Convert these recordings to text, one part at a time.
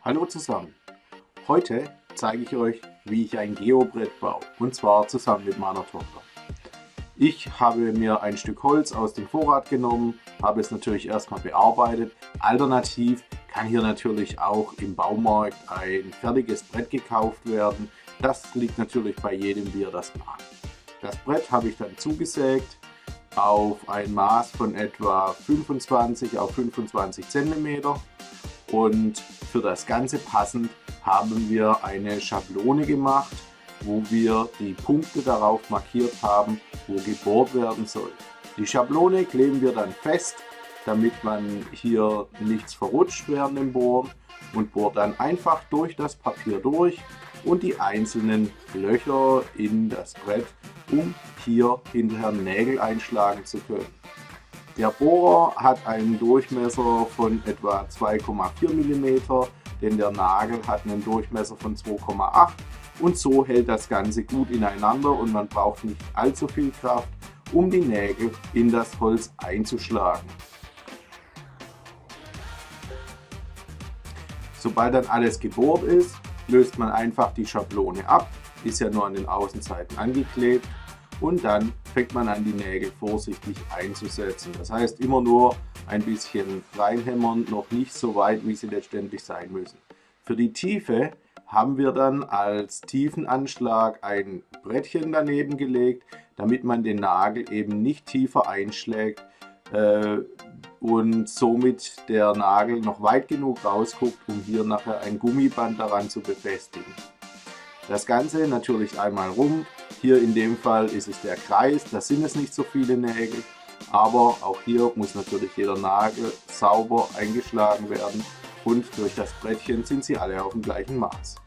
Hallo zusammen! Heute zeige ich euch, wie ich ein Geobrett baue, und zwar zusammen mit meiner Tochter. Ich habe mir ein Stück Holz aus dem Vorrat genommen, habe es natürlich erstmal bearbeitet. Alternativ kann hier natürlich auch im Baumarkt ein fertiges Brett gekauft werden. Das liegt natürlich bei jedem, wie er das mag. Das Brett habe ich dann zugesägt auf ein Maß von etwa 25 auf 25 cm. Und für das Ganze passend haben wir eine Schablone gemacht, wo wir die Punkte darauf markiert haben, wo gebohrt werden soll. Die Schablone kleben wir dann fest, damit man hier nichts verrutscht während dem Bohren, und bohrt dann einfach durch das Papier durch und die einzelnen Löcher in das Brett, um hier hinterher Nägel einschlagen zu können. Der Bohrer hat einen Durchmesser von etwa 2,4 mm, denn der Nagel hat einen Durchmesser von 2,8, und so hält das Ganze gut ineinander und man braucht nicht allzu viel Kraft, um die Nägel in das Holz einzuschlagen. Sobald dann alles gebohrt ist, löst man einfach die Schablone ab, ist ja nur an den Außenseiten angeklebt, und dann fängt man an, die Nägel vorsichtig einzusetzen. Das heißt, immer nur ein bisschen reinhämmern, noch nicht so weit, wie sie letztendlich sein müssen. Für die Tiefe haben wir dann als Tiefenanschlag ein Brettchen daneben gelegt, damit man den Nagel eben nicht tiefer einschlägt und somit der Nagel noch weit genug rausguckt, um hier nachher ein Gummiband daran zu befestigen. Das Ganze natürlich einmal rum. Hier in dem Fall ist es der Kreis, da sind es nicht so viele Nägel, aber auch hier muss natürlich jeder Nagel sauber eingeschlagen werden, und durch das Brettchen sind sie alle auf dem gleichen Maß.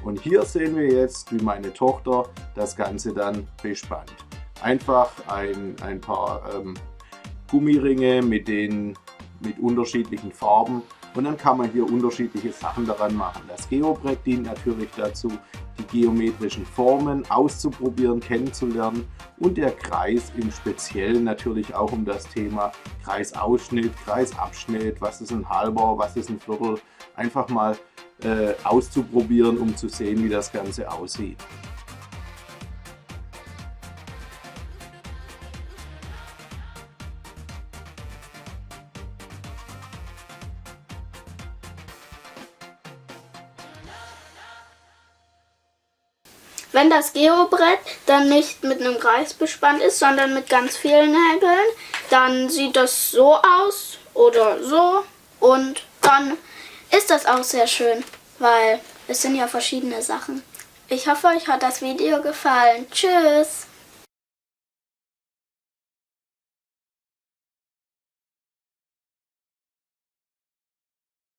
Und hier sehen wir jetzt, wie meine Tochter das Ganze dann bespannt. Einfach ein paar Gummiringe mit unterschiedlichen Farben, und dann kann man hier unterschiedliche Sachen daran machen. Das Geobrett dient natürlich dazu, die geometrischen Formen auszuprobieren, kennenzulernen, und der Kreis im Speziellen natürlich auch um das Thema Kreisausschnitt, Kreisabschnitt, was ist ein halber, was ist ein Viertel, einfach mal auszuprobieren, um zu sehen, wie das Ganze aussieht. Wenn das Geobrett dann nicht mit einem Kreis bespannt ist, sondern mit ganz vielen Nägeln, dann sieht das so aus oder so, und dann ist das auch sehr schön, weil es sind ja verschiedene Sachen. Ich hoffe, euch hat das Video gefallen. Tschüss!